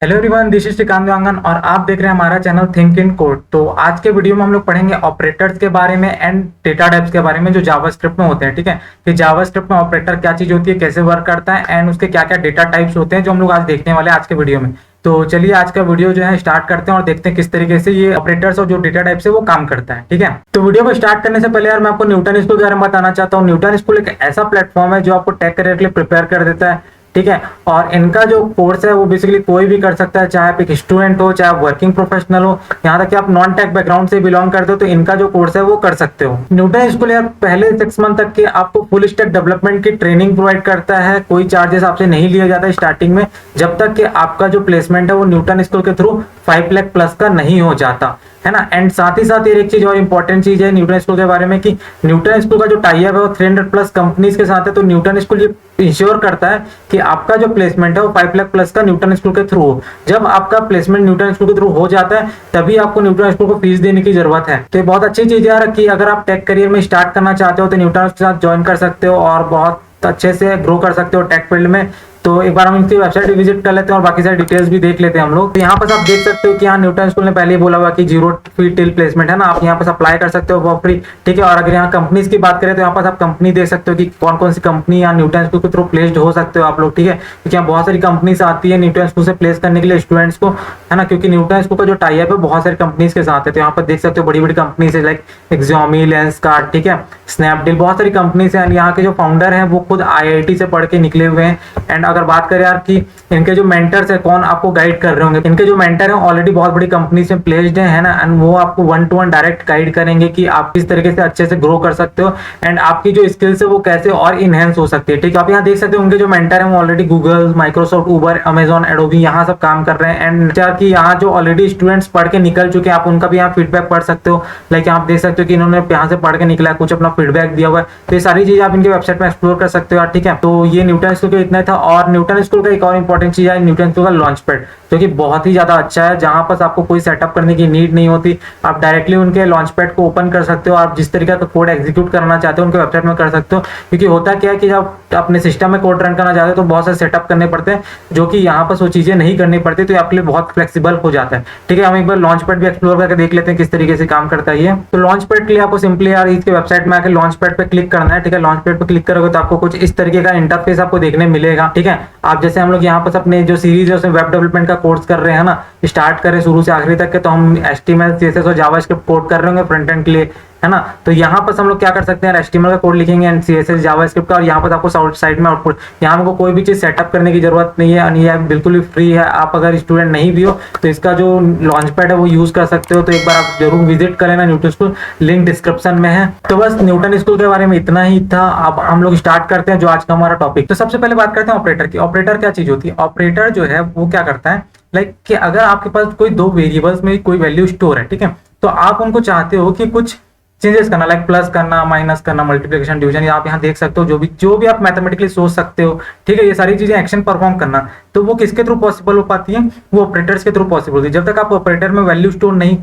Hello everyone, this is Shrikant Wangan और आप देख रहे हैं हमारा चैनल थिंक इन कोड। तो आज के वीडियो में हम लोग पढ़ेंगे ऑपरेटर्स के बारे में एंड डेटा टाइप्स के बारे में जो जावास्क्रिप्ट में होते हैं। ठीक है, कि जावास्क्रिप्ट में ऑपरेटर क्या चीज होती है, कैसे वर्क करता है एंड उसके क्या क्या डेटा टाइप्स होते हैं जो हम लोग आज देखने वाले हैं आज के वीडियो में। तो चलिए आज का वीडियो जो है स्टार्ट करते हैं और देखते हैं किस तरीके से ये ऑपरेटर्स और जो डेटा टाइप्स है वो काम करता है। ठीक है, तो वीडियो को स्टार्ट करने से पहले यार मैं आपको न्यूटन स्कूल के बारे में बताना चाहता हूँ। न्यूटन स्कूल एक ऐसा प्लेटफॉर्म है जो आपको टेक करियर के लिए प्रिपेयर कर देता है। ठीक है, और इनका जो कोर्स है वो बेसिकली कोई भी कर सकता है, चाहे आप एक स्टूडेंट हो, चाहे आप वर्किंग प्रोफेशनल हो, यहाँ तक कि आप नॉन टेक बैकग्राउंड से बिलोंग करते हो तो इनका जो कोर्स है वो कर सकते हो। न्यूटन स्कूल यार पहले 6 मंथ तक के आपको फुल स्टैक डेवलपमेंट की ट्रेनिंग प्रोवाइड करता है। कोई चार्जेस आपसे नहीं लिया जाता स्टार्टिंग में, जब तक कि आपका जो प्लेसमेंट है वो न्यूटन स्कूल के थ्रू 5 लाख प्लस का नहीं हो जाता है ना। एंड साथ ही साथ एक चीज और इंपॉर्टेंट चीज है न्यूटन स्कूल के बारे में कि न्यूटन स्कूल का जो टाई अप है वो 300 प्लस कंपनीज के साथ है। तो न्यूटन स्कूल ये इंश्योर करता है कि आपका जो प्लेसमेंट है वो 5 लाख प्लस का न्यूटन स्कूल के थ्रू हो। जब आपका प्लेसमेंट न्यूटन स्कूल के थ्रू हो जाता है तभी आपको न्यूटन स्कूल को फीस देने की जरूरत है। तो ये बहुत अच्छी चीज है कि अगर आप टेक करियर में स्टार्ट करना चाहते हो तो न्यूटन के साथ ज्वाइन कर सकते हो और बहुत अच्छे से ग्रो कर सकते हो टेक फील्ड में। तो एक बार हम इनकी वेबसाइट विजिट कर लेते हैं और बाकी सारी डिटेल्स भी देख लेते हैं हम लोग। तो यहाँ पर आप देख सकते हो कि यहाँ न्यूटन स्कूल ने पहले ही बोला हुआ कि 0 फी टिल प्लेसमेंट है ना, आप यहाँ पर अप्लाई कर सकते हो फॉर फ्री। ठीक है, और अगर यहाँ कंपनीज की बात करें तो यहाँ पर आप कंपनी देख सकते हो कि कौन कौन सी कंपनी यहाँ न्यूटन स्कूल के थ्रू प्लेस्ड हो सकते हो आप लोग। ठीक है, क्योंकि यहाँ बहुत सारी कंपनीज आती है न्यूटन स्कूल से प्लेस करने के लिए स्टूडेंट्स को, है ना, क्योंकि न्यूटन स्कूल का जो टाई अप है बहुत सारी कंपनीज के साथ है। तो यहाँ पर देख सकते हो बड़ी बड़ी कंपनीज है लाइक एक्सॉमी, लेंसकार्ट, ठीक है, स्नैपडील, बहुत सारी कंपनीज है। यहाँ के जो फाउंडर है वो खुद IIT से पढ़ के निकले हुए हैं। एंड अगर बात करें यार कि इनके जो मेंटर्स है कौन आपको गाइड कर रहे होंगे, इनके जो मेंटर है ऑलरेडी बहुत बड़ी कंपनी से प्लेस्ड है ना, एंड वो आपको 1-to-1 डायरेक्ट गाइड करेंगे कि आप किस तरीके से अच्छे से ग्रो कर सकते हो एंड आपकी जो स्किल्स है वो कैसे और इनहेंस हो सकती है। ठीक है, आप यहाँ देख सकते हो उनके जो मेंटर है वो ऑलरेडी गूगल, माइक्रोसॉफ्ट, उबर, अमेजॉन, एडोबी यहाँ सब काम कर रहे हैं। एंड कि यहाँ जो ऑलरेडी स्टूडेंट्स पढ़ के निकल चुके हैं आप उनका भी यहाँ फीडबैक पढ़ सकते हो। लाइक आप देख सकते हो कि इन्होंने यहाँ से पढ़ के निकला है, कुछ अपना फीडबैक दिया हुआ है। तो ये सारी चीज आप इनके वेबसाइट में एक्सप्लोर कर सकते हो। ठीक है, तो ये न्यूटन स्कूल का इतना था। और न्यूटन स्कूल का एक और इंपॉर्टेंट चीज है न्यूटन स्कूल का लॉन्च पैड, जो कि बहुत ही ज्यादा अच्छा है, जहां पर आपको कोई सेटअप करने की नीड नहीं होती। आप डायरेक्टली उनके लॉन्च पैड को ओपन कर सकते हो, आप जिस तरीके का कोड एग्जीक्यूट करना चाहते हो उनके वेबसाइट में कर सकते हो। क्योंकि होता क्या है कि जब अपने सिस्टम में कोड रन करना चाहते हो तो बहुत सारे सेटअप करने पड़ते हैं, जो कि यहाँ पर वो चीजें नहीं करनी पड़ती, तो आपके लिए बहुत फ्लेक्सिबल हो जाता है। ठीक है, हम एक बार लॉन्च पैड भी एक्सप्लोर करके देख लेते हैं किस तरीके से काम करता है ये। तो लॉन्च पैड के लिए आपको सिंपली यार इसके वेबसाइट में आकर लॉन्च पैड पे क्लिक करना है। ठीक है, लॉन्च पैड पे क्लिक करोगे तो आपको कुछ इस तरीके का इंटरफेस आपको देखने मिलेगा। ठीक है, आप जैसे हम लोग यहाँ पर अपने जो सीरीज है उसमें वेब डेवलपमेंट का कोर्स कर रहे हैं ना, स्टार्ट करें शुरू से आखिरी तक के, तो हम HTML, CSS और जावास्क्रिप्ट कोड कर रहे होंगे फ्रंट एंड के लिए, है ना। तो यहाँ पर हम लोग क्या कर सकते हैं, HTML का कोड लिखेंगे एंड CSS जावास्क्रिप्ट का, और यहाँ पर आपको साइड में आउटपुट, यहाँ हमको कोई भी चीज सेटअप करने की जरूरत नहीं है, ये बिल्कुल भी फ्री है। आप अगर स्टूडेंट नहीं भी हो तो इसका जो लॉन्च पैड है वो यूज कर सकते हो। तो एक बार आप जरूर विजिट कर लेना न्यूटन स्कूल, लिंक डिस्क्रिप्शन में है। तो बस न्यूटन स्कूल के बारे में इतना ही था। अब हम लोग स्टार्ट करते हैं जो आज का हमारा टॉपिक। तो सबसे पहले बात करते हैं ऑपरेटर की। ऑपरेटर क्या चीज होती है? ऑपरेटर जो है वो क्या करता है, लाइक कि अगर आपके पास कोई दो वेरिएबल्स में कोई वैल्यू स्टोर है, ठीक है, तो आप उनको चाहते हो कि कुछ चेंजेस करना, लाइक प्लस करना, माइनस करना, मल्टीप्लिकेशन, डिवीजन, आप यहाँ देख सकते हो जो भी आप मैथमेटिकली सोच सकते हो। ठीक है, ये सारी चीजें एक्शन परफॉर्म करना, तो वो किसके थ्रू पॉसिबल हो पाती है? वो ऑपरेटर्स के थ्रू पॉसिबल होती है। जब तक आप ऑपरेटर में वैल्यू स्टोर नहीं,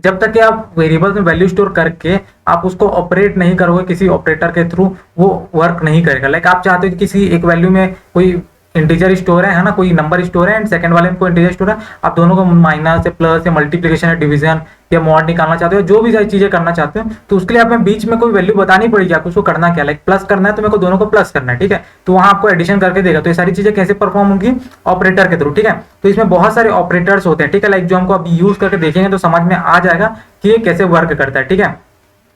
जब तक कि आप वेरिएबल्स में वैल्यू स्टोर करके आप उसको ऑपरेट नहीं करोगे किसी ऑपरेटर के थ्रू, वो वर्क नहीं करेगा। लाइक आप चाहते हो कि किसी एक वैल्यू में कोई इंटीजर स्टोर है ना, कोई नंबर स्टोर है, एंड सेकंड वाले में कोई इंटीजर स्टोर है, आप दोनों को माइनस या प्लस या मल्टीप्लिकेशन या डिवीजन या मॉड निकालना चाहते हो, जो भी सारी चीजें करना चाहते हो, तो उसके लिए आप में बीच में कोई वैल्यू बतानी पड़ेगी आपको, उसको करना क्या, लाइक प्लस करना है तो मेरे को दोनों को प्लस करना है। ठीक है, तो वहां आपको एडिशन करके देगा। तो ये सारी चीजें कैसे परफॉर्म होंगी? ऑपरेटर के थ्रू। ठीक है, तो इसमें बहुत सारे ऑपरेटर्स होते हैं। ठीक है, लाइक जो हमको अभी यूज करके देखेंगे तो समझ में आ जाएगा कि ये कैसे वर्क करता है। ठीक है,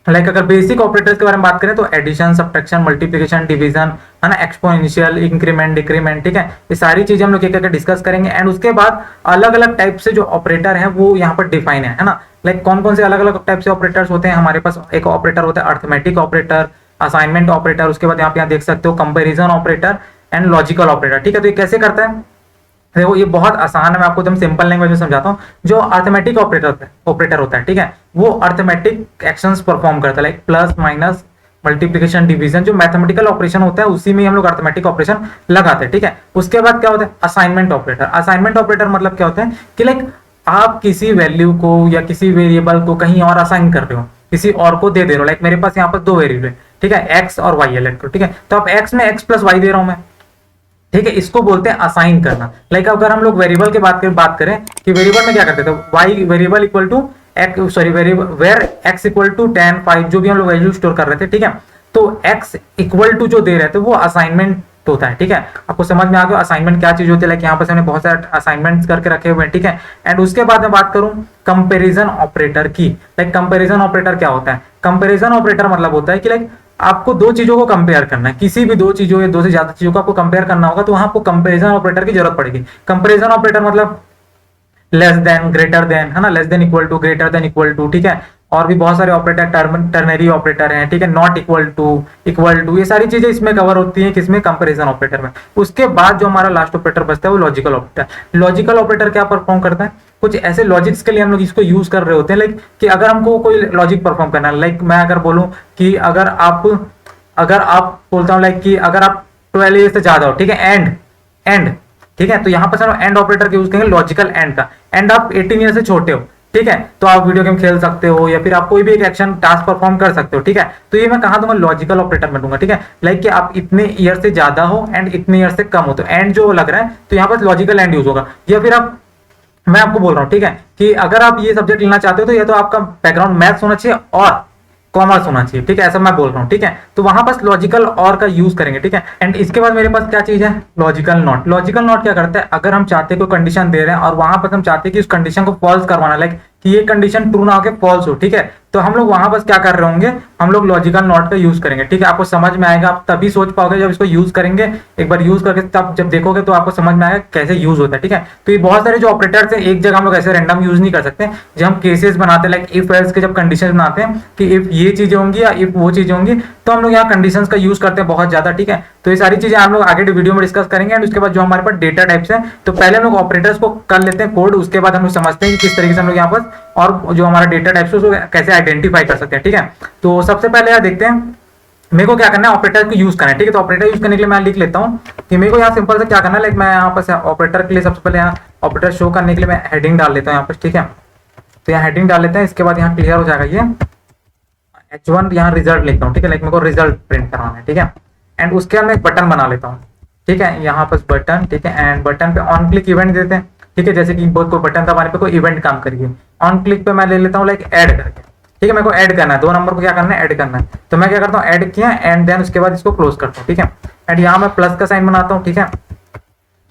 लाइक अगर बेसिक ऑपरेटर्स के बारे में बात करें तो एडिशन, सब्ट्रैक्शन, मल्टीप्लिकेशन, डिवीजन, है ना, एक्सपोनेंशियल, इंक्रीमेंट, डिक्रीमेंट। ठीक है, ये सारी चीजें हम लोग एक करके डिस्कस करेंगे। एंड उसके बाद अलग अलग टाइप से जो ऑपरेटर है वो यहाँ पर डिफाइन है ना। लाइक कौन कौन से अलग अलग टाइप से ऑपरेटर्स होते हैं हमारे पास? एक ऑपरेटर होता है अर्थमेटिक ऑपरेटर, असाइनमेंट ऑपरेटर, उसके बाद यहाँ देख सकते हो comparison operator and logical operator. ठीक है, तो ये कैसे करता है? देखो ये बहुत आसान है, मैं आपको एकदम सिंपल लैंग्वेज में समझाता हूँ। जो अर्थमेटिक ऑपरेटर होता है, ठीक है, वो अर्थमेटिक एक्शंस परफॉर्म करता है, like plus, minus, multiplication, division, जो मैथमेटिकल ऑपरेशन होता है उसी में हम लोग अर्थमेटिक ऑपरेशन लगाते हैं। ठीक है, उसके बाद क्या होता है? Assignment operator. असाइनमेंट ऑपरेटर मतलब क्या होता है कि लाइक आप किसी वैल्यू को या किसी वेरिएबल को कहीं और असाइन कर रहे हो, किसी और को दे रहे हो। लाइक मेरे पास यहाँ पर दो वेरिएबल है, ठीक है, एक्स और वाई है, ठीक है, तो आप एक्स में एक्स प्लस वाई दे रहा हूं मैं, ठीक है, इसको बोलते हैं असाइन करना। लाइक अगर हम लोग वेरिएबल के बात करें कि वेरिएबल में क्या करते थे, Y variable equal to X, sorry variable where X equal to 10 5 जो भी हम लोग वैल्यू स्टोर कर रहे थे, ठीक है, तो एक्स इक्वल टू जो दे रहे थे वो असाइनमेंट होता है। ठीक है, आपको समझ में आ गया असाइनमेंट क्या चीज होती है। लाइक यहाँ पर हमने बहुत सारे असाइनमेंट्स करके रखे हुए हैं। ठीक है, एंड उसके बाद मैं बात करूं कंपैरिजन ऑपरेटर की। लाइक कंपैरिजन ऑपरेटर क्या होता है, कंपैरिजन ऑपरेटर मतलब होता है कि लाइक आपको दो चीजों को कंपेयर करना है, किसी भी दो चीजों या दो से ज्यादा चीजों को आपको कंपेयर करना होगा, तो वहां आपको कंपैरिजन ऑपरेटर की जरूरत पड़ेगी। कंपैरिजन ऑपरेटर मतलब लेस देन, ग्रेटर देन, है ना, less than equal to, greater than equal to. ठीक है, और भी बहुत सारे ऑपरेटर, टर्नरी ऑपरेटर हैं। ठीक है, not equal to, equal to, ये सारी चीजें इसमें कवर होती हैं किसमें, कंपैरिजन ऑपरेटर में। उसके बाद जो हमारा लास्ट ऑपरेटर बचता है वो लॉजिकल ऑपरेटर। लॉजिकल ऑपरेटर क्या परफॉर्म करता है, कुछ ऐसे लॉजिक्स के लिए हम लोग इसको यूज कर रहे होते हैं। लाइक कि अगर हमको कोई लॉजिक परफॉर्म करना है, लाइक मैं अगर बोलूं कि अगर आप बोलता हूं लाइक कि अगर आप 12 ईयर से ज्यादा हो, ठीक है, एंड ठीक है, तो यहां पर हम एंड ऑपरेटर का यूज करेंगे, लॉजिकल एंड का। एंड आप 18 ईयर से छोटे हो, ठीक है, तो आप वीडियो गेम खेल सकते हो या फिर आप कोई भी एक एक्शन टास्क परफॉर्म कर सकते हो। ठीक है, तो ये मैं कहा दूंगा लॉजिकल ऑपरेटर में दूंगा। ठीक है, लाइक कि आप इतने ईयर से ज्यादा हो एंड इतने ईयर से कम हो, तो एंड जो लग रहा है तो यहाँ पर लॉजिकल एंड यूज होगा। या फिर आप, मैं आपको बोल रहा हूँ, ठीक है, कि अगर आप ये सब्जेक्ट लेना चाहते हो तो या तो आपका बैकग्राउंड मैथ्स होना चाहिए और कॉमर्स होना चाहिए। ठीक है, ऐसा मैं बोल रहा हूँ। ठीक है, तो वहां पास लॉजिकल और का यूज करेंगे। ठीक है, एंड इसके बाद मेरे पास क्या चीज है, लॉजिकल नॉट। लॉजिकल नॉट क्या करता है, अगर हम चाहते हैं कोई कंडीशन दे रहे हैं और वहां पर हम चाहते हैं कि उस कंडीशन को फॉल्स करवाना, लाइक कि ये कंडीशन ट्रू ना होकर फॉल्स हो, ठीक है, तो हम लोग वहां पर क्या कर रहे होंगे, हम लोग लॉजिकल नॉट का यूज करेंगे। ठीक है, आपको समझ में आएगा, आप तभी सोच पाओगे जब इसको यूज करेंगे। एक बार यूज करके तब जब देखोगे तो आपको समझ में आएगा कैसे यूज होता है। ठीक है, तो ये बहुत सारे जो ऑपरेटर्स हैं एक जगह हम लोग ऐसे रैंडम यूज नहीं कर सकते। जब हम केसेस बनाते हैं, लाइक इफ एल्स के जब कंडीशन बनाते हैं कि इफ ये चीजें होंगी या इफ वो चीजें होंगी, तो हम लोग यहाँ कंडीशन का यूज करते हैं बहुत ज्यादा। ठीक है, तो ये सारी चीजें हम लोग आगे वीडियो में डिस्कस करेंगे। एंड उसके बाद जो हमारे पास डेटा टाइप्स है, तो पहले हम लोग ऑपरेटर्स को कर लेते हैं कोड, उसके बाद हम लोग समझते हैं कि किस तरीके से हम लोग यहाँ पर और जो हमारा डेटा टाइप्स है उसको कैसे आइडेंटिफाई कर सकते हैं। ठीक है, तो सबसे पहले यार देखते हैं मेरे को क्या करना है, ऑपरेटर को यूज करना है। ठीक है, तो ऑपरेटर यूज करने के लिए मैं लिख लेता हूँ कि मेरे को यहाँ सिंपल से क्या करना है, लाइक मैं यहाँ पर ऑपरेटर के लिए सबसे पहले यहाँ ऑपरेटर शो करने के लिए मैं हेडिंग डाल लेता हूँ यहाँ पर। ठीक है, तो यहाँ हेडिंग डाल लेते हैं, इसके बाद यहाँ क्लियर हो जाएगा ये H1, यहाँ रिजल्ट लिखता हूँ। ठीक है, लाइक मेरे को रिजल्ट प्रिंट कराना है। ठीक है, एंड उसके बाद मैं एक बटन बना लेता हूँ। ठीक है, यहाँ पर बटन, ठीक है, एंड बटन पे ऑन क्लिक इवेंट देते हैं। ठीक है, जैसे कि बहुत कोई बटन दबाने पे कोई इवेंट काम करिए, ऑन क्लिक पे मैं ले लेता हूँ लाइक ऐड करके। ठीक है, मेरे को ऐड करना है, 2 नंबर को क्या करना है, ऐड करना है। तो मैं क्या करता हूँ, ऐड किया एंड देन उसके बाद इसको क्लोज करता हूँ। ठीक है, एंड यहाँ मैं प्लस का साइन बनाता हूँ। ठीक है,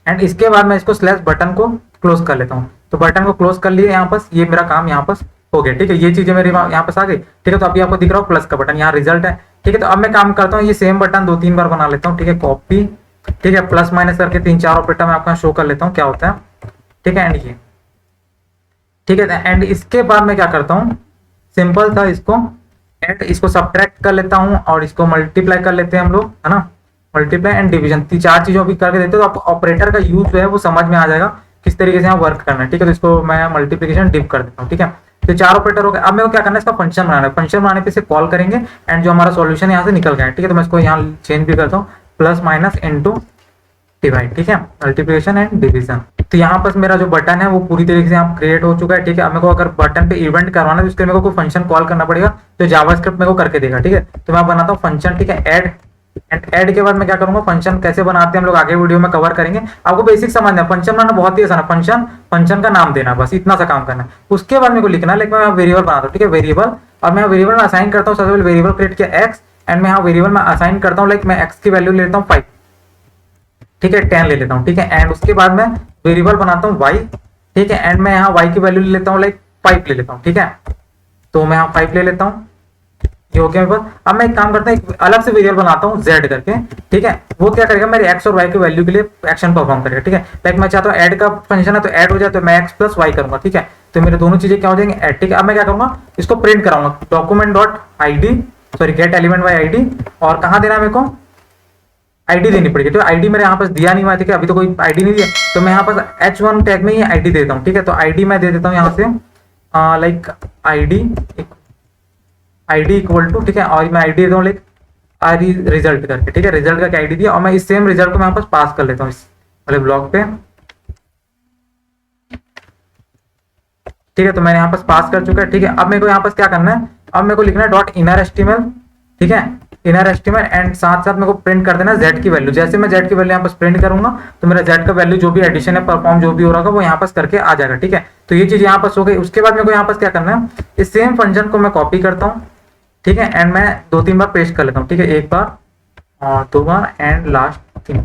एंड इसके बाद मैं इसको स्लैश बटन को क्लोज कर लेता हूँ। तो बटन को क्लोज कर लिए, यहाँ पर ये मेरा काम यहाँ पर हो गया। ठीक है, ये चीजें मेरी यहाँ पर आ गई। ठीक है, तो अभी आपको दिख रहा हो प्लस का बटन, यहाँ रिजल्ट है। ठीक है, तो अब मैं काम करता हूँ, ये सेम बटन 2-3 बार बना लेता हूँ। ठीक है, कॉपी, ठीक है, प्लस माइनस करके 3-4 ऑपरेटर मैं आपको शो कर लेता हूँ क्या होता है। ठीक है, एंड ये, ठीक है, एंड इसके बाद मैं क्या करता हूँ, सिंपल था, इसको एंड इसको सब्ट्रैक्ट कर लेता हूँ और इसको मल्टीप्लाई कर लेते हैं हम लोग, है ना, मल्टीप्लाई एंड डिवीजन, 4 चीजों भी करके देते हो तो आपको ऑपरेटर का यूज जो है वो समझ में आ जाएगा किस तरीके से यहाँ वर्क करना है। ठीक है, तो इसको मैं मल्टीप्लिकेशन डिव कर देता हूँ। ठीक है, तो 4 ऑपरेटर हो गए। अब मेरे को क्या करना है, इसका फंक्शन बनाना है। फंक्शन बनाने पे इसे कॉल करेंगे एंड जो हमारा सॉल्यूशन यहाँ से निकल गया है। ठीक है, तो मैं इसको यहाँ चेंज भी करता हूँ, प्लस माइनस इनटू डिवाइड। ठीक है, मल्टीप्लिकेशन एंड डिवीजन। तो यहाँ पर मेरा जो बटन है वो पूरी तरीके से यहाँ क्रिएट हो चुका है। ठीक है, अब मेरे को अगर बटन पे इवेंट करवाना है तो उसके लिए मेरे को कोई फंक्शन कॉल करना पड़ेगा जो जावास्क्रिप्ट मेरे को करके देगा। ठीक है, तो मैं बनाता हूँ फंक्शन। ठीक है, ऐड, एंड ऐड के बाद मैं क्या करूंगा, फंक्शन कैसे बनाते हैं हम लोग आगे वीडियो में कवर करेंगे। आपको बेसिक समझना है, फंक्शन बनाना बहुत ही आसान है। फंक्शन का नाम देना, बस इतना सा काम करना है। उसके बाद मेरे को लिखना है, लाइक मैं वेरिएबल बनाता हूँ। ठीक है, वेरिएबल, और मैं वेरिएबल में असाइन करता हूँ, सबसे पहले वेरिएबल क्रिएट किया एक्स, एंड मैं यहाँ वेरिएबल में असाइन करता हूँ, लाइक मैं एक्स की वैल्यू ले लेता हूँ 5। ठीक है, 10 ले लेता हूँ। ठीक है, एंड उसके बाद मैं वेरिएबल बनाता हूँ वाई। ठीक है, एंड मैं यहाँ वाई की वैल्यू ले लेता हूँ, लाइक 5 ले लेता हूँ। ठीक है, तो मैं यहाँ 5 ले लेता हूँ, ये हो गया मेरे पास। अब मैं एक काम करता हूँ, एक अलग से वेरिएबल बनाता हूँ z करके। ठीक है, वो क्या करेगा, मेरे x और y की वैल्यू के लिए एक्शन परफॉर्म करेगा। ठीक है, लाइक मैं चाहता हूँ ऐड का फंक्शन है तो ऐड हो जाए, तो मैं x प्लस y करूंगा। ठीक है, तो मेरे दोनों चीजें क्या हो जाएंगे, ऐड। ठीक है, अब मैं क्या करूंगा, इसको प्रिंट कराऊंगा, document dot ID, sorry gate element by ID, और कहाँ देना है मेरे को, आईडी देनी पड़ेगी। तो आईडी मेरे यहाँ पास दिया नहीं हुआ है। ठीक है, अभी तो कोई आईडी नहीं दिया, तो मैं यहाँ पास h1 टैग में ही आईडी देता हूँ। ठीक है, तो आईडी मैं दे देता हूँ यहाँ से, लाइक आईडी इक्वल टू, ठीक है, और मैं आईडी देता हूँ लाइक आईडी रिजल्ट करके। ठीक है, रिजल्ट का क्या आईडी दिया, और मैं इस सेम रिजल्ट को मैं यहाँ पास कर लेता हूँ इस वाले ब्लॉक पे। ठीक है, तो मैंने यहाँ पास कर चुका है। ठीक है, अब मेरे को यहाँ पास क्या करना है, अब मेरे को लिखना है डॉट इनर एचटीएमएल। ठीक है, इनर एस्टिमेट एंड साथ साथ मेरे को प्रिंट कर देना z की वैल्यू। जैसे मैं z की वैल्यू यहाँ पर प्रिंट करूंगा तो मेरा z का वैल्यू जो भी एडिशन है परफॉर्म जो भी हो रहा होगा वो यहाँ पर करके आ जाएगा, ठीक है। तो ये चीज यहाँ पर हो गई। उसके बाद मेरे को यहाँ पर क्या करना है, इस सेम फंक्शन को मैं कॉपी करता हूँ, ठीक है, एंड मैं 2-3 बार पेस्ट कर लेता हूँ, ठीक है, 1 बार और 2 बार एंड लास्ट 3,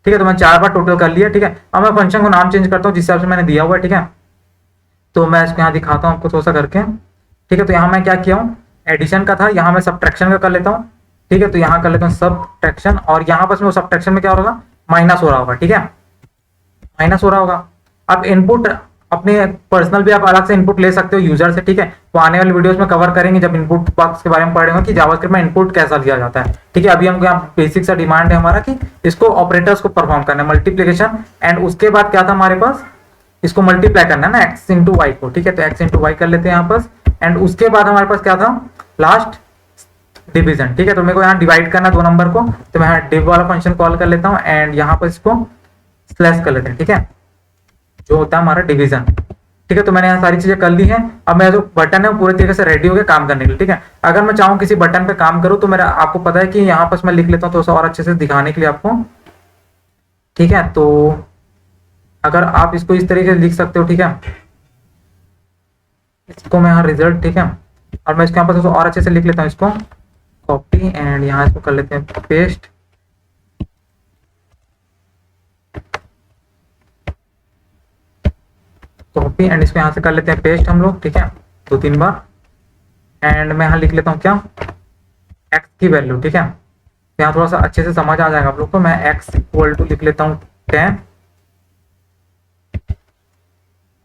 ठीक है। तो मैं 4 बार टोटल कर लिया, ठीक है। अब मैं फंक्शन को नाम चेंज करता हूँ जिस हिसाब से मैंने दिया हुआ है, ठीक है। तो मैं इसको यहाँ दिखाता हूँ आपको थोड़ा सा करके, ठीक है। तो यहाँ मैं क्या किया हूँ, एडिशन का था, यहाँ मैं सब्ट्रैक्शन का कर लेता हूँ, ठीक है। तो यहाँ कर लेता हूँ सब्ट्रैक्शन और यहाँ पर वो सब्ट्रैक्शन में क्या होगा, माइनस हो रहा होगा, ठीक है, माइनस हो रहा होगा। अब इनपुट अपने पर्सनल भी आप अलग से इनपुट ले सकते हो यूजर से, ठीक है। तो आने वाले वीडियोस में कवर करेंगे जब इनपुट बॉक्स के बारे में पढ़ेंगे कि जावास्क्रिप्ट में इनपुट कैसा लिया जाता है, ठीक है। अभी हमको यहाँ बेसिक सा डिमांड है हमारा कि इसको ऑपरेटर्स को परफॉर्म करना है, मल्टीप्लीकेशन एंड उसके बाद क्या था हमारे पास, इसको मल्टीप्लाई करना है ना x इंटू वाई को, ठीक है। तो x इंटू वाई कर लेते हैं यहाँ पर एंड उसके बाद हमारे पास क्या था, लास्ट डिवीजन, ठीक है। तो मेरे को यहाँ डिवाइड करना 2 नंबर को, तो मैं यहाँ डिव वाला फंक्शन कॉल कर लेता हूँ एंड यहाँ पर इसको स्लैश कर लेते हैं, ठीक है, जो होता है हमारा डिवीजन, ठीक है। तो मैंने यहाँ सारी चीजें कर ली हैं। अब मेरा जो बटन है वो पूरे तरीके से रेडी हो गया काम करने के लिए, ठीक है। अगर मैं चाहूँ किसी बटन पे काम करूँ तो मेरा आपको पता है कि यहाँ पर मैं लिख लेता हूँ थोड़ा सा और अच्छे से दिखाने के लिए आपको, ठीक है। तो अगर आप इसको इस तरीके से लिख सकते हो, ठीक है, इसको मैं यहाँ रिजल्ट, ठीक है, और मैं इसके यहाँ पर और अच्छे से लिख लेता हूँ, इसको कॉपी एंड यहाँ इसको कर लेते हैं पेस्ट, कॉपी एंड इसको यहाँ से कर लेते हैं पेस्ट हम लोग, ठीक है, 2-3 बार एंड मैं यहाँ लिख लेता हूँ क्या, x की वैल्यू, ठीक है। यहाँ थोड़ा सा अच्छे से समझ आ जाएगा आप लोग को। मैं x इक्वल टू लिख लेता हूँ 10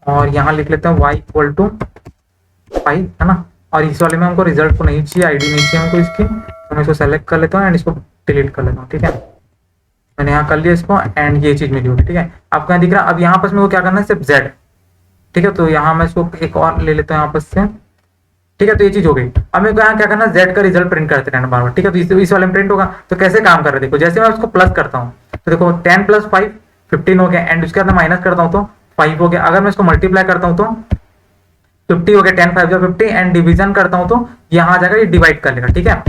और यहाँ लिख लेता हूँ y इक्वल टू 5, है ना। और इस वाले में हमको रिजल्ट को नहीं चाहिए, आईडी नहीं चाहिए हमको इसकी, तो मैं इसको सेलेक्ट कर लेता हूँ एंड इसको डिलीट कर लेता हूँ, ठीक है। मैंने यहाँ कर लिया इसको एंड ये चीज मिली होगी, ठीक है। आपको यहाँ दिख रहा है। अब यहाँ पर मेरे को क्या करना है, सिर्फ z, ठीक है। तो यहाँ मैं इसको एक और ले लेता हूँ यहाँ पर से, ठीक है। तो ये चीज हो गई। अब मेरे को यहाँ क्या करना है, z का रिजल्ट प्रिंट करते रहना बार बार, ठीक है। तो इस वाले में प्रिंट होगा। तो कैसे काम कर रहे हैं देखो, जैसे मैं उसको प्लस करता हूँ तो देखो 10 + 5 15 हो गया एंड उसके बाद माइनस करता हूँ तो 5 हो गया। अगर मैं इसको मल्टीप्लाई करता हूँ तो 50 हो गया, 10 5 50 एंड डिवीजन करता हूँ तो यहाँ आ जाएगा, ये डिवाइड कर लेगा, ठीक है।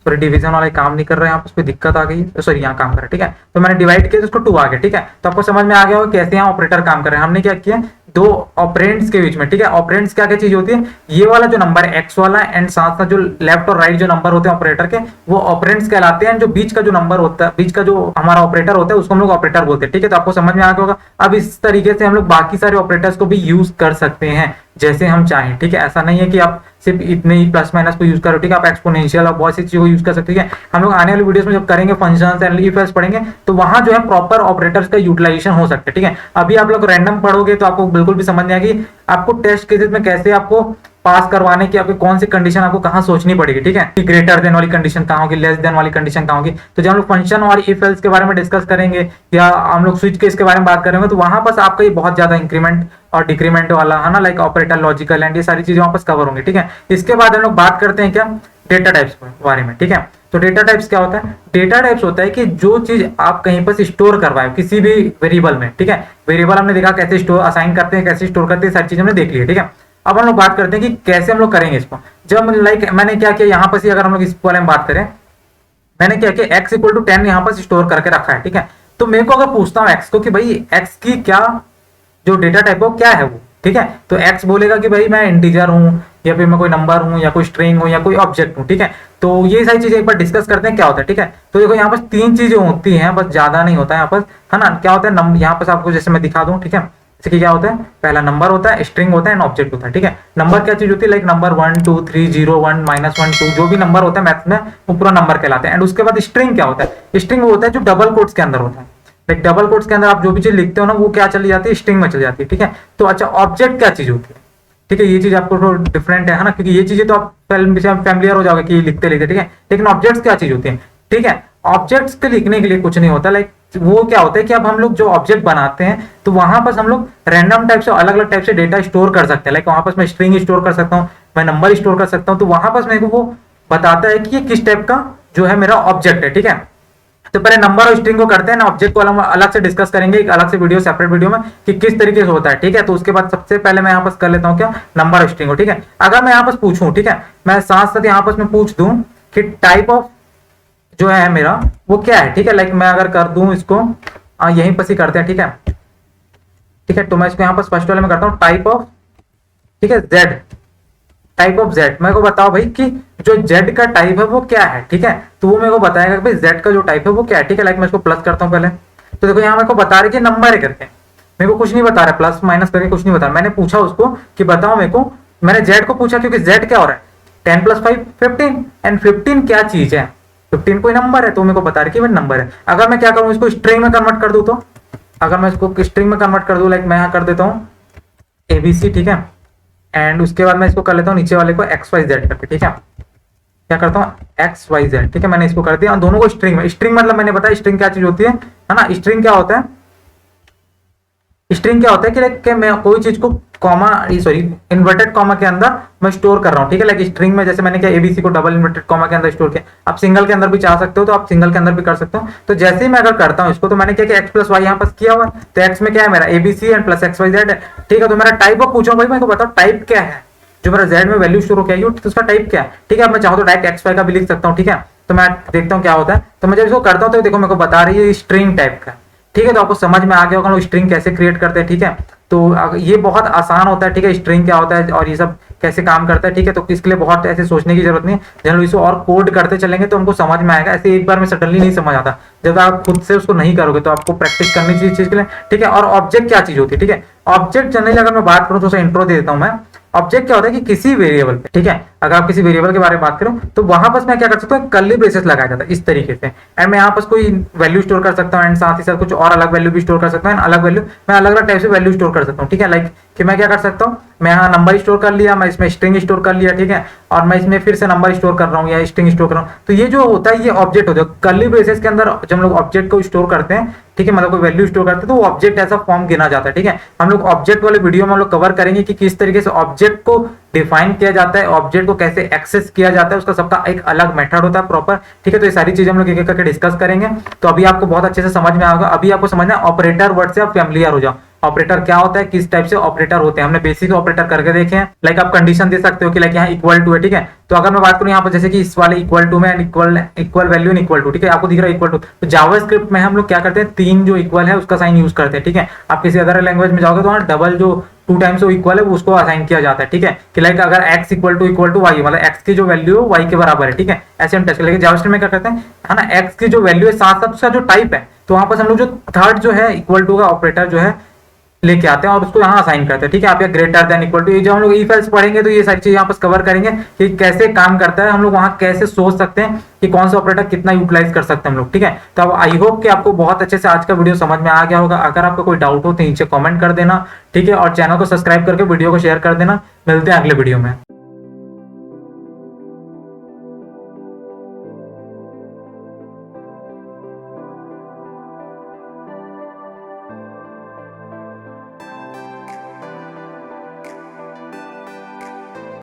सॉरी डिवीजन वाला काम नहीं कर रहा है, यहाँ पर कोई दिक्कत आ गई, सॉरी यहाँ काम कर रहा है, ठीक है। तो मैंने डिवाइड किया तो उसको 2 आ गया, ठीक है। तो आपको समझ में आ गया होगा कैसे यहाँ ऑपरेटर काम कर रहे हैं। हमने क्या किया, 2 ऑपरेंड्स के बीच में, ठीक है। ऑपरेंड्स क्या क्या चीज होती है, ये वाला जो नंबर है x वाला एंड साथ साथ जो लेफ्ट और राइट जो नंबर होते हैं ऑपरेटर के, वो ऑपरेंड्स कहलाते हैं। जो बीच का जो नंबर होता है, बीच का जो हमारा ऑपरेटर होता है उसको हम लोग ऑपरेटर बोलते हैं, ठीक है। तो आपको समझ में आ गया होगा। अब इस तरीके से हम लोग बाकी सारे ऑपरेटर्स को भी यूज कर सकते हैं जैसे हम चाहें, ठीक है। ऐसा नहीं है कि आप सिर्फ इतने ही प्लस माइनस को यूज करो, ठीक है। आप एक्सपोनेंशियल और बहुत सी चीजों को यूज कर सकते हैं। हम लोग आने वाली वीडियोस में जब करेंगे फंक्शंस एंड इफ एल्स पढ़ेंगे तो वहां जो है प्रॉपर ऑपरेटर्स का यूटिलाइजेशन हो सकता है, ठीक है। अभी आप लोग रैंडम पढ़ोगे तो आपको बिल्कुल भी समझ नहीं आएगी आपको टेस्ट केसेस में कैसे आपको पास करवाने की, आपकी कौन सी कंडीशन आपको कहां सोचनी पड़ेगी, ठीक है। कि ग्रेटर देन वाली कंडीशन कहां होगी, लेस देन वाली कंडीशन कहां होगी। तो जब हम लोग फंक्शन और इफ एल्स के बारे में डिस्कस करेंगे या हम लोग स्विच केस के बारे में बात करेंगे तो वहां पर आपका ये बहुत ज्यादा इंक्रीमेंट और डिक्रीमेंट वाला, है ना, लाइक ऑपरेटर, लॉजिकल एंड ये सारी चीजें वापस कवर होंगी, ठीक है। इसके बाद हम लोग बात करते हैं क्या, डेटा टाइप्स के बारे में, ठीक है। तो डेटा टाइप्स क्या होता है, डेटा टाइप्स होता है कि जो चीज आप कहीं पर स्टोर करवाए किसी भी वेरिएबल में, ठीक है। वेरिएबल हमने देखा कैसे स्टोर असाइन करते हैं, कैसे स्टोर करते हैं, सारी चीजें हमने देख ली है, ठीक है। अब हम लोग बात करते हैं कि कैसे हम लोग करेंगे इसको। जब लाइक मैंने क्या किया यहाँ पर, अगर हम लोग इस बारे में बात करें, मैंने क्या किया, x इक्वल टू 10 यहाँ पर स्टोर करके रखा है, ठीक है। तो मेरे को अगर पूछता हूँ x को कि भाई x की क्या जो डेटा टाइप हो क्या है वो, ठीक है। तो x बोलेगा कि भाई मैं इंटीजर हूँ या फिर मैं कोई नंबर हूँ या कोई स्ट्रिंग हूँ या कोई ऑब्जेक्ट हूँ, ठीक है। तो ये सारी चीजें एक बार डिस्कस करते हैं क्या होता है, ठीक है। तो देखो यहाँ पर 3 चीजें होती हैं, बस ज्यादा नहीं होता है यहाँ पर, है ना। क्या होता है, यहाँ पर आपको जैसे मैं दिखा दूं, ठीक है। जैसे कि क्या होता है, पहला नंबर होता है, स्ट्रिंग होता है एंड ऑब्जेक्ट होता है, ठीक है। नंबर क्या चीज होती है, लाइक नंबर 1 2 3 0 1 -1 2 जो भी नंबर होता है मैथ में वो पूरा नंबर कहलाता है। एंड उसके बाद स्ट्रिंग क्या होता है, स्ट्रिंग वो होता है जो डबल कोट्स के अंदर होता है। लाइक डबल कोट्स के अंदर आप जो भी चीज लिखते हो ना वो क्या चली जाती है, स्ट्रिंग में चली जाती है, ठीक है। तो अच्छा ऑब्जेक्ट क्या चीज होती है, ठीक है। ये चीज आपको थोड़ा डिफरेंट है ना, क्योंकि ये चीजें तो आप फैमिलियर हो जाओगे कि लिखते लिखते, ठीक है। लेकिन ऑब्जेक्ट्स क्या चीज होती है, ठीक है। ऑब्जेक्ट्स के लिखने के लिए कुछ नहीं होता, लाइक वो क्या होता है कि अब हम लोग जो ऑब्जेक्ट बनाते हैं तो वहां पर हम लोग रैंडम टाइप से अलग अलग टाइप से डेटा स्टोर कर सकते हैं। लाइक वहां पर मैं स्ट्रिंग स्टोर कर सकता हूँ, मैं नंबर स्टोर कर सकता हूँ। तो वहां पर मेरे को वो बताता है कि ये किस टाइप का जो है मेरा ऑब्जेक्ट है, ठीक है। तो पहले नंबर और स्ट्रिंग को करते हैं ना, ऑब्जेक्ट को हम अलग से डिस्कस करेंगे एक अलग से वीडियो, सेपरेट वीडियो में कि किस तरीके से होता है, ठीक है। तो उसके बाद सबसे पहले मैं यहाँ पर कर लेता हूँ क्या, नंबर और स्ट्रिंग को, ठीक है। अगर मैं यहाँ पर पूछूं, ठीक है, मैं साथ साथ यहाँ पर मैं पूछ दूं कि टाइप ऑफ जो है मेरा वो क्या है, ठीक है। लाइक मैं अगर कर दूं इसको यहीं पर ही करते हैं, ठीक है। ठीक है, तो मैं इसको यहाँ पर फर्स्ट वाले में करता हूँ टाइप ऑफ, ठीक है, जेड, टाइप ऑफ जेड। मेरे को बताओ भाई कि जो जेड का टाइप है वो क्या है, ठीक है। तो वो मेरे को बताएगा कि भाई जेड का जो टाइप है वो क्या है, ठीक है। लाइक मैं इसको प्लस करता हूँ पहले, तो देखो यहाँ मेरे को बता रहे कि नंबर है करके, मेरे को कुछ नहीं बता रहा, प्लस माइनस करके कुछ नहीं बता रहा। मैंने पूछा उसको कि बताओ मेरे को, मैंने जेड को पूछा क्योंकि जेड क्या हो रहा है, 10 + 5 15, एंड 15 क्या चीज है, 15 कोई नंबर है, तो मेरे को बता रहे कि भाई नंबर है। अगर मैं क्या करूँ इसको स्ट्रिंग में कन्वर्ट कर दूं, तो अगर मैं इसको स्ट्रिंग में कन्वर्ट कर दूं, लाइक मैं यहाँ कर देता हूँ ABC, ठीक है। एंड उसके बाद मैं इसको कर लेता हूँ नीचे वाले को XYZ करके, ठीक है। क्या करता हूँ XYZ, ठीक है। मैंने इसको कर दिया दोनों को स्ट्रिंग में। स्ट्रिंग मतलब मैंने बताया स्ट्रिंग क्या चीज होती है ना। स्ट्रिंग क्या होता है, स्ट्रिंग क्या होता है कि लाइक मैं कोई चीज को कॉमा, सॉरी, इन्वर्टेड कॉमा के अंदर मैं स्टोर कर रहा हूँ, ठीक है। लाइक स्ट्रिंग में जैसे मैंने क्या ABC को डबल इन्वर्टेड कॉमा के अंदर स्टोर किया, आप सिंगल के अंदर भी चाह सकते हो, तो आप सिंगल के अंदर भी कर सकते हो। तो जैसे ही मैं अगर करता हूँ इसको, तो मैंने क्या कि X + Y यहाँ पर किया हुआ, तो X में क्या है मेरा ABC एंड प्लस XYZ है, ठीक है। तो मेरा टाइप ऑफ पूछो भाई, मेरे को बताओ टाइप क्या है, जो मेरा Z में वैल्यू स्टोर हो गया तो उसका टाइप क्या है, ठीक है। अब मैं चाहूँ तो डायरेक्ट XY का भी लिख सकता हूँ, ठीक है। तो मैं देखता हूँ क्या होता है। तो मैं जब इसको करता हूँ तो देखो मेरे को बता रही है स्ट्रिंग टाइप का, ठीक है। तो आपको समझ में आ गया होगा लोग स्ट्रिंग कैसे क्रिएट करते हैं, ठीक है। तो ये बहुत आसान होता है, ठीक है, स्ट्रिंग क्या होता है और ये सब कैसे काम करता है, ठीक है। तो इसके लिए बहुत ऐसे सोचने की जरूरत नहीं है, जब हम इसको और कोड करते चलेंगे तो हमको समझ में आएगा। ऐसे एक बार में सडनली नहीं समझ आता, जब आप खुद से उसको नहीं करोगे, तो आपको प्रैक्टिस करनी चाहिए चीज के लिए, ठीक है। और ऑब्जेक्ट क्या चीज होती है, ठीक है। ऑब्जेक्ट जनरली अगर मैं बात करूँ तो इंट्रो दे देता हूँ मैं। ऑब्जेक्ट क्या होता है कि किसी वेरिएबल पे, ठीक है, अगर आप किसी वेरिएबल के बारे में बात करूं तो वहां पर मैं क्या कर सकता हूँ, कर्ली ब्रेसेस लगाया जाता है इस तरीके से, एंड मैं यहाँ पर कोई वैल्यू स्टोर कर सकता हूँ, एंड साथ ही साथ कुछ और अलग वैल्यू भी स्टोर कर सकता हूँ, अलग वैल्यू मैं अलग अलग टाइप से वैल्यू स्टोर कर सकता हूँ, ठीक है। लाइक कि मैं क्या कर सकता हूँ, मैं यहाँ नंबर स्टोर कर लिया, मैं इसमें स्ट्रिंग स्टोर कर लिया, ठीक है, और मैं इसमें फिर से नंबर स्टोर कर रहा हूँ या स्ट्रिंग स्टोर कर रहा हूँ। तो ये जो होता है ये ऑब्जेक्ट होता है। कर्ली ब्रेसेस के अंदर जब हम लोग ऑब्जेक्ट को स्टोर करते हैं, ठीक है, मतलब कोई वैल्यू स्टोर करते हैं, तो वो ऑब्जेक्ट ऐसा फॉर्म गिना जाता है, ठीक है। हम लोग ऑब्जेक्ट वाले वीडियो में हम लोग कवर करेंगे कि किस तरीके से ऑब्जेक्ट को डिफाइन किया जाता है, ऑब्जेक्ट को कैसे एक्सेस किया जाता है, उसका सबका एक अलग मेथड होता है प्रॉपर, ठीक है। तो ये सारी चीजें हम लोग एक एक करके डिस्कस करेंगे, तो अभी आपको बहुत अच्छे से समझ में आएगा। अभी आपको समझना है ऑपरेटर वर्ड से आप फैमिलियर हो जाओ, ऑपरेटर क्या होता है, किस टाइप से ऑपरेटर होते हैं, हमने बेसिक ऑपरेटर करके देखे हैं। लाइक आप कंडीशन दे सकते हो कि लाइक यहाँ इक्वल टू है, ठीक है। तो अगर मैं बात करूँ यहाँ पर जैसे कि इस वाले इक्वल टू में and equal value and equal to, ठीक है, आपको दिख रहा है इक्वल टू। तो जावास्क्रिप्ट में हम लोग क्या करते हैं, 3 जो इक्वल है उसका साइन यूज करते हैं, ठीक है। आप किसी अदर लैंग्वेज में जाओगे तो वहाँ डबल जो 2 टाइम्स इक्वल है उसको असाइन किया जाता है, ठीक है। कि लाइक अगर x इक्वल टू y, मतलब x की जो वैल्यू है y के बराबर है, ठीक है, ऐसे हम टेस्ट करेंगे। जावास्क्रिप्ट में क्या करते हैं, है ना, x की जो वैल्यू है साथ साथ उसका जो टाइप है, तो वहां पर हम लोग जो थर्ड जो है इक्वल टू का ऑपरेटर जो है लेके आते हैं और उसको यहाँ असाइन करते हैं, ठीक है। आप यहाँ ग्रेटर देन इक्वल टू, ये जब हम लोग इफ एल्स पढ़ेंगे तो ये सारी चीज यहाँ पर कवर करेंगे कि कैसे काम करता है, हम लोग वहाँ कैसे सोच सकते हैं कि कौन सा ऑपरेटर कितना यूटिलाइज कर सकते हैं हम लोग, ठीक है। तो अब आई होप कि आपको बहुत अच्छे से आज का वीडियो समझ में आ गया होगा। अगर आपको कोई डाउट हो तो नीचे कॉमेंट कर देना, ठीक है, और चैनल को सब्सक्राइब करके वीडियो को शेयर कर देना। मिलते हैं अगले वीडियो में।